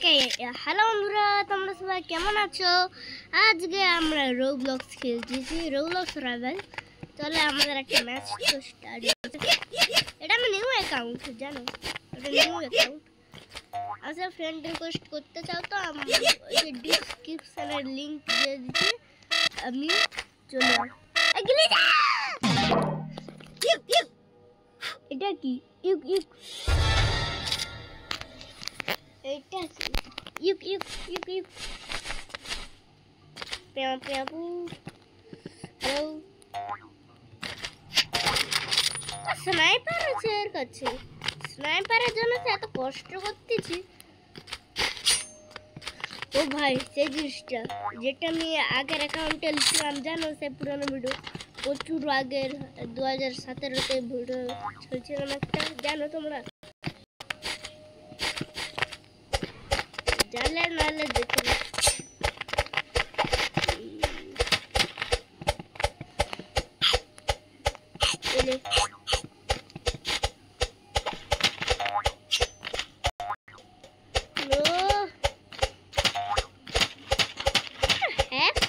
Okay hello বন্ধুরা, তোমরা সবাই কেমন আছো? আজকে আমরা রোবলক্স খেলতেছি, রোবলক্স রাইভাল। তাহলে আমাদের একটা ম্যাচ তো স্টার্ট হচ্ছে। এটা আমি নিউ অ্যাকাউন্ট, জানো এটা নিউ অ্যাকাউন্ট। আচ্ছা, ফ্রেন্ড রিকোয়েস্ট করতে চাও তো আমি ডিসক্রিপশনের লিংক দিয়ে দিচ্ছি, আমি চলে এটা কি ইউক ইউক এটা ইউক ইউক ইউক ইউক পেয়া পেয়া পু হ্যালো স্নাইপার আছে এর কাছে। স্নাইপারের জন্য তো এত কষ্ট করতেছি। ও ভাই, সেই জিনিসটা যেটা আমি আগের অ্যাকাউন্টে লিখলাম, জানো সে পুরোনো ভিডিও, প্রচুর আগের 2017-তে ভিডিও ছেড়েছিলাম একটা, জানো তোমরা? জানলে নাহলে দেখো।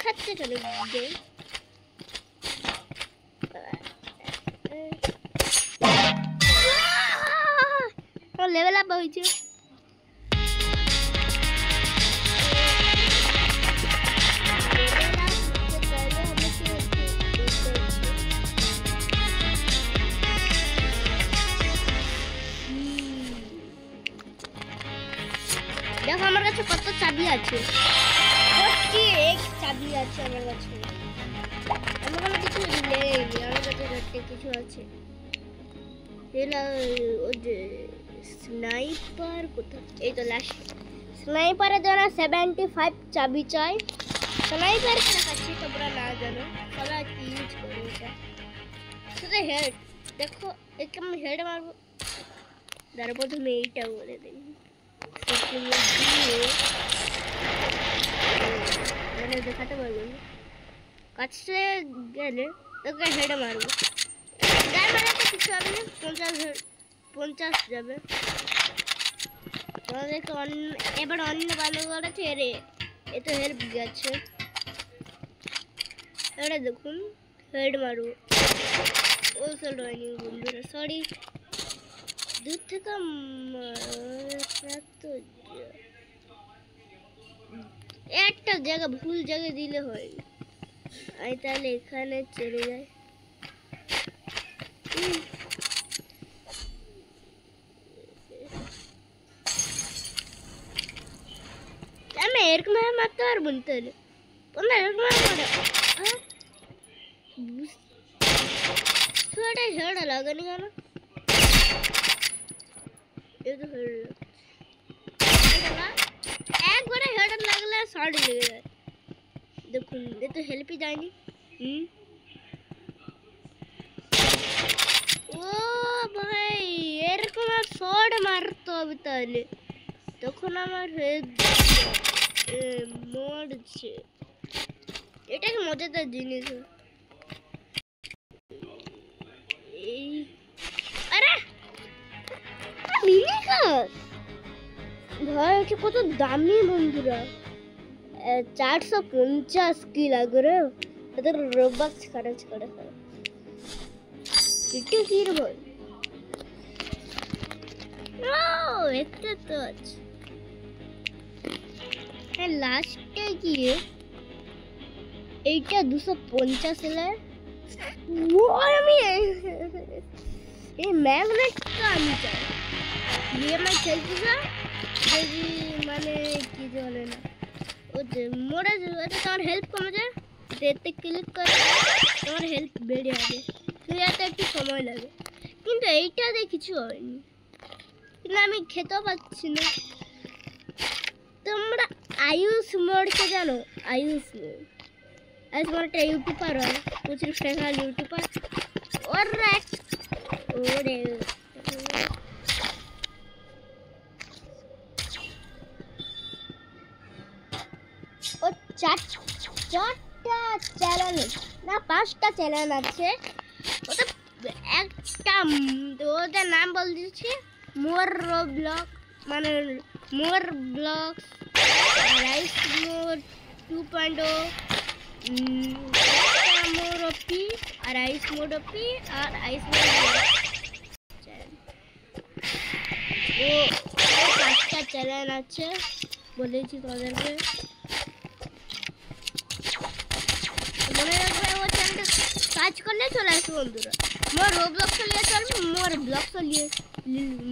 খাচ্ছে চলে লেভেল আপ হয়েছে। দেখো আমার কাছে কত চাবি আছে, চাবি আছে আমার কাছে। আমার কোনো কিছু নেই, আমার কাছে কিছু আছে। স্নাইপার কোথায়? এই তো লাস্ট স্নাইপারের জন্য 75 চাবি চাই। স্নাইপার দেখাচ্ছি, তোমরা না জানো সবাই কি ইউজ করে এটা। শুধু হেড দেখো, একে আমি হেড মারবো। তার প্রথমে এইটা বলে দিই, মানে দেখাতে পারবো না, কাছে গেলে তোকে হেড মারবো। যার মানে তো কিছু হবে না, 50 যাবে। এবার অন্য ভালো করেছে রে, এ তো হেল্প গেছে। এটা দেখুন হেড মারবো। ও চল হয়নি বন্ধুরা, সরি। দূর থেকে একটা জায়গা ভুল জায়গায় দিলে হয়। আমি তাহলে এখানে চলে যাই। আমি এরকম মারতে পারবো না, তাহলে তোমরা এরকম হেড লাগানি কেন? একবারে হেড লাগলে শর্ট লেগে যায়। দেখুন এ তো হেল্পই যায়নি। ও ভাই, এরকম শর্ট মারতে হবে তাহলে, তখন আমার মরছে। এটা কি মজাদার জিনিস। আরে ভাই এটা কত দামি বন্ধুরা, 450 কি লাগে রে, এদের রোবক্স খরচ করে। এটা কি রে ভাই? ও এটা তো আছে। হ্যাঁ, লাস্টে গিয়ে এইটা 250 এলে আমি এই ম্যাগনেটটা আমি চাই। আমি খেলছি না যদি মানে কি বলে না, ও যে মরে যাবে, তোমার হেল্প কমে যায়। এতে ক্লিক করে তোমার হেল্প বেড়ে যাবে, এতে একটু সময় লাগে। কিন্তু এইটাতে কিছু হয়নি, কিন্তু আমি খেতেও পাচ্ছি না। তোমরা আয়ুষ মোড়কে জানো? আয়ুষ মোড় একটা ইউটিউবার হয়, প্রচুর ফেমাস ইউটিউবার। ওরে ও চারটা চ্যানেল না 5টা চ্যানেল আছে। ওটা একটা ওদের নাম বল দিচ্ছি, মোর ব্লগ, মানে more blocks, rice mode 2.0, more OP, rice mode OP और ice mode ও পাঁচটা চ্যানেল আছে বলেছি তোমাদেরকে মনে রাখবে ও চ্যানেলটা সার্চ করলে চলে আসবে বন্ধুরা মোর রোবলক্স নিয়ে চলবে মোর ব্লগস নিয়ে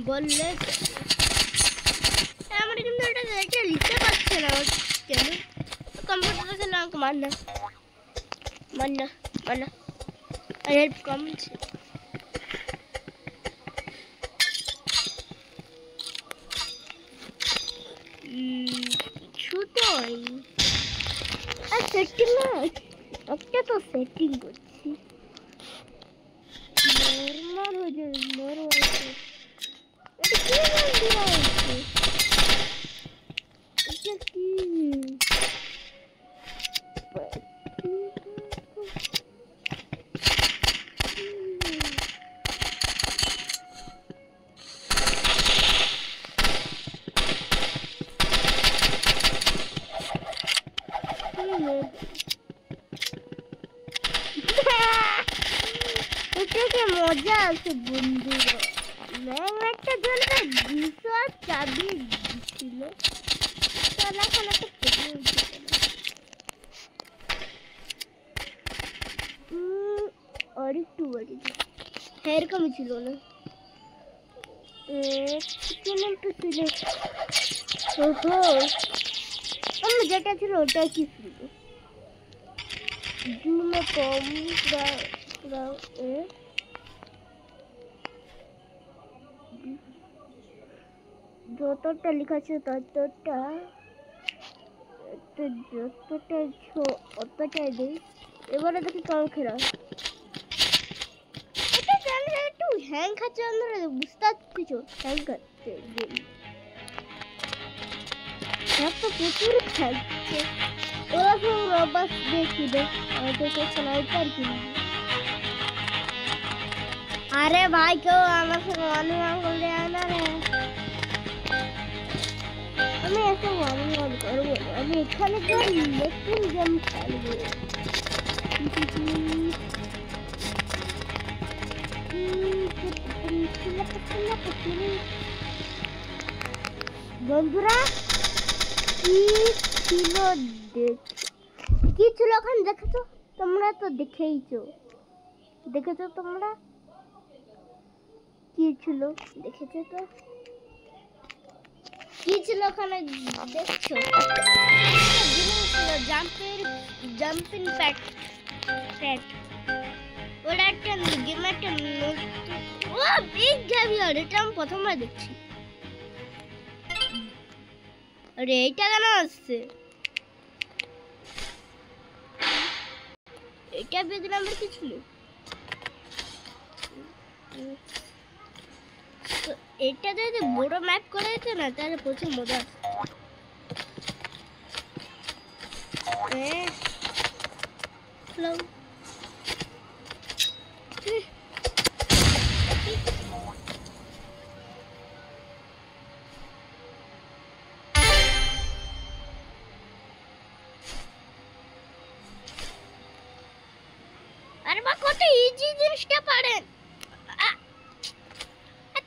বললে আমার কিন্তু এটা লিখতে পারছে না কেন কম্পিউটার থেকে আমাকে মারনা হেল্প কমছে ছুটোই আর সেটিং না একটা তো সেটিং করছি নরমাল হয়ে যাবে নরমাল এটা কি বন্ধুরা হচ্ছে এটা কি মজা আছে বন্ধুরা ম্যাম একটা জন্য 200 চাবি দিছিল তাহলে এখন একটা পেয়ে আর একটু বাড়ি এরকম ছিল না একটু ছিল ওহো আমি যেটা ছিল ওটা কি ছিল জুমে কম যতটা লেখা আছে ততটা অতটাই দেই এবারে দেখি কেমন খেলা এটা জানি একটু হ্যাং খাচ্ছে আমরা বুঝতে পারছো হ্যাং খাচ্ছে তো প্রচুর খাচ্ছে ওরা সব রবাস দেখি দেখ আমাদেরকে স্নাইপার কিনে अरे भाई क्यों আমার সাথে ওয়ান করলে না রে আমি এসে ওয়ান করব আমি এখানে তো নতুন গেম খেলবো বন্ধুরা কি ছিল কি ছিল ওখানে দেখেছো তোমরা তো দেখেছো তোমরা কি ছিল দেখেছো তো কি ছিল ওখানে দেখছো জাম্পিং প্যাড ওটা একটা গেম একটা ও বিগ গ্যাভিয়ার এটা আমি প্রথমবার দেখছি আরে এটা কেন আসছে এটা বিগ নাম্বার কি ছিল এটা যদি বড় ম্যাপ করে দিতে না তাহলে প্রচুর মজা হ্যালো আরে মা কত ইজি জিনিসটা পারেন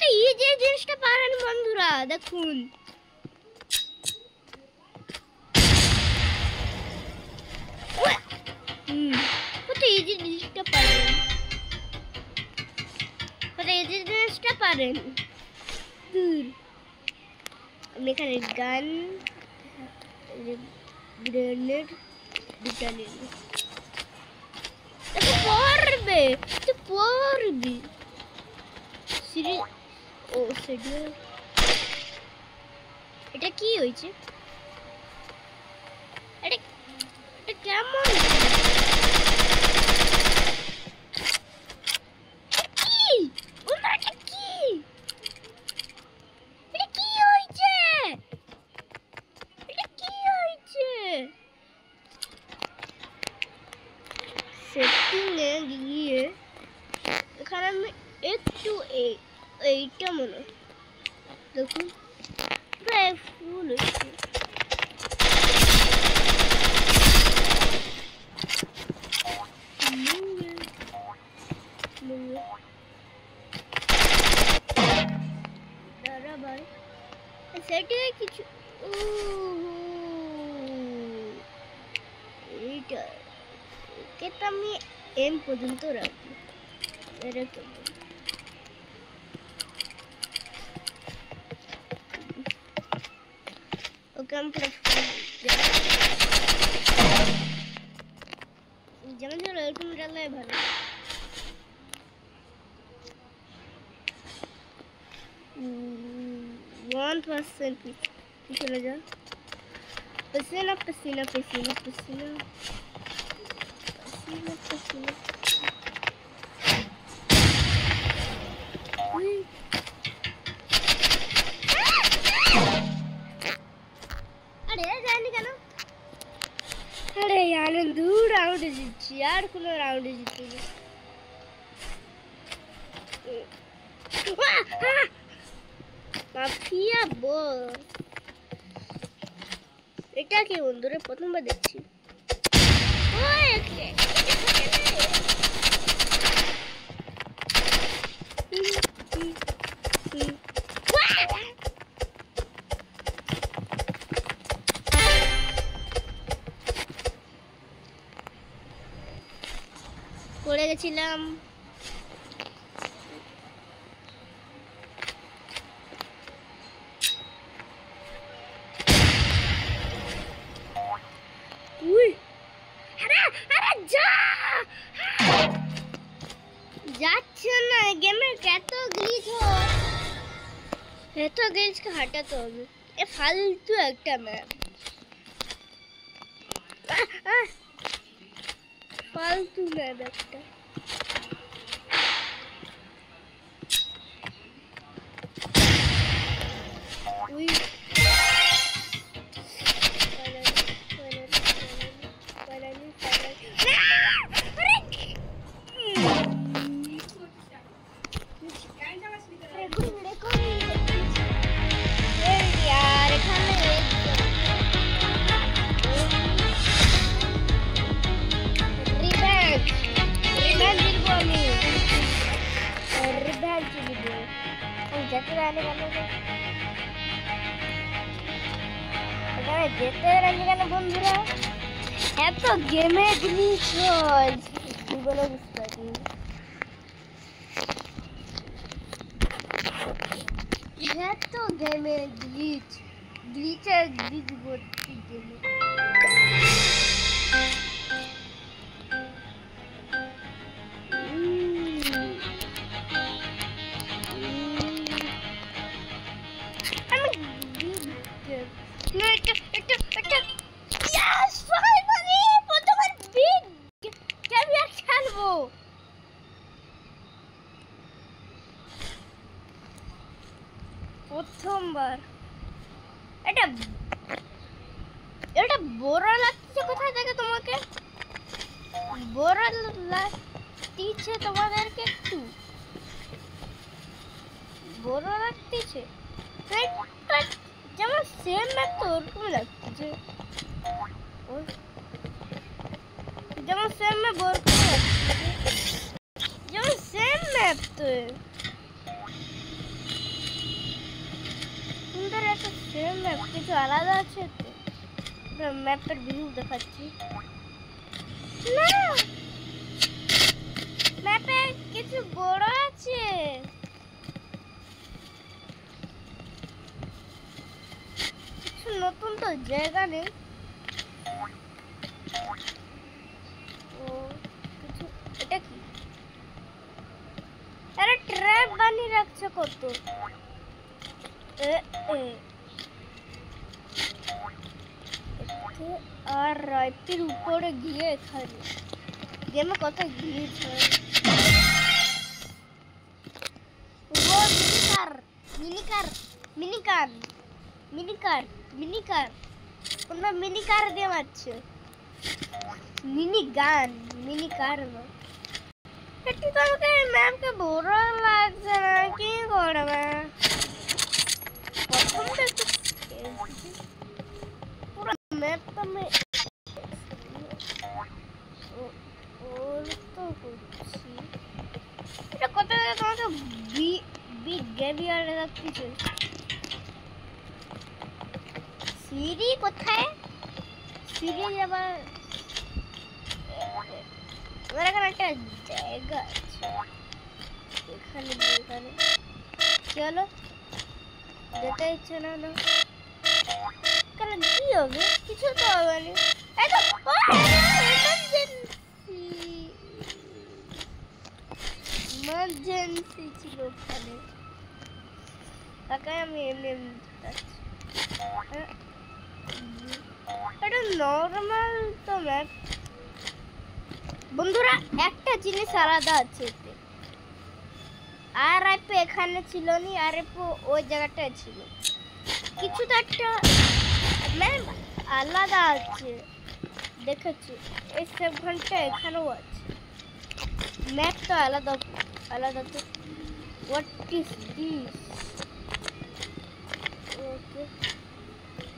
এই জিনিসটা পারেন বন্ধুরা দেখুন কত ইজি জিনিসটা পারেন আমি এখানে গান গ্রেনেড দুটা নিয়ে পড়বে ও সেডিউল এটা কি হয়েছে এটা কেমন সেটিংয়ে গিয়ে এখানে আমি একটু এইটা মনে দেখুন প্রায় ফুল হয়েছে। দাঁড়া ভাই, সেটাই কিছু। এইটা এটা আমি এম পর্যন্ত রাখবো। এরকম ওকে আমি যেমন ধরো এরকম ডালাই ভালো। 1% পিছনে যা। पसीना पसीना पसीना पसीना पसीना पसीना। अरे जाने का ना। अरे यार दूर राउंड जीती यार, कोनो राउंड जीती है। माफिया बॉस এটা কি বন্ধুরে প্রথমবার দেখছি। ওই পড়ে গেছিলাম। যাচ্ছে না গেমের এত গ্লিচ হয়, এত গ্লিচকে হাঁটাতে হবে। এ ফালতু একটা ম্যাপ, ফালতু ম্যাপ একটা। যেতে রাখি কেন বন্ধুরা, এত গেমে গ্লিচ হয় বলে বুঝতে পারি। এত গেমে গ্লিচ, গ্লিচের গ্লিচ ভর্তি গেমে। প্রথমবার এটা এটা বড় লাগছে কোথায় থেকে তোমাকে? বড় লাগছে তোমাদেরকে? একটু বড় লাগতেছে যেমন সেম ম্যাপ তো ওরকম লাগছে, যেমন সেম ম্যাপ ওরকম লাগছে, যেমন সেম ম্যাপ তো সুন্দর একটা সেম ম্যাপ, কিছু আলাদা আছে তো ম্যাপের ভিউ দেখাচ্ছি না, ম্যাপে কিছু বড় আছে, কিছু নতুন তো জায়গা নেই। ও কিছু এটা কি? আরে ট্র্যাপ বানিয়ে রাখছে কত, আর রাইটের উপরে গিয়ে এখানে গেমে কত গ্লিচ হয়। মিনিকার মিনিকার মিনিকার মিনিকার কোন মিনিকার দিয়ে মারছে, মিনি গান মিনিকার না। একটু তোমাকে ম্যামকে বড় লাগছে না, কি করবে? প্রথমটা সিঁড়ি আর কিছু সিঁড়ি কোথায় সিঁড়ি যাবার আমার এখানে একটা জায়গা আছে এখানে এখানে চলো যেতে ইচ্ছে না না কেন কি হবে কিছু তো হবে না এই তো ইমার্জেন্সি ছিল ওখানে তাকে আমি এমনি এটা নর্মাল তো ম্যাপ বন্ধুরা একটা জিনিস আলাদা আছে এতে আর আইপি এখানে ছিল নি আর আইপি ওই জায়গাটায় ছিল কিছু তো একটা ম্যাপ আলাদা আছে দেখেছি এই সব ঘন্টা এখানেও আছে ম্যাপ তো আলাদা আলাদা তো হোয়াট ইজ দিস ওকে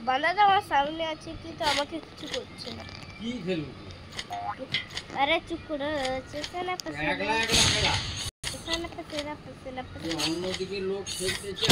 বান্দাটা আমার সামনে আছে কিন্তু আমাকে কিছু করছে না কি খেলবো अरे चुप करो चेसना पसेना একলা একলা খেলা चेसना पसेना অন্যদিকে লোক খেলতেছে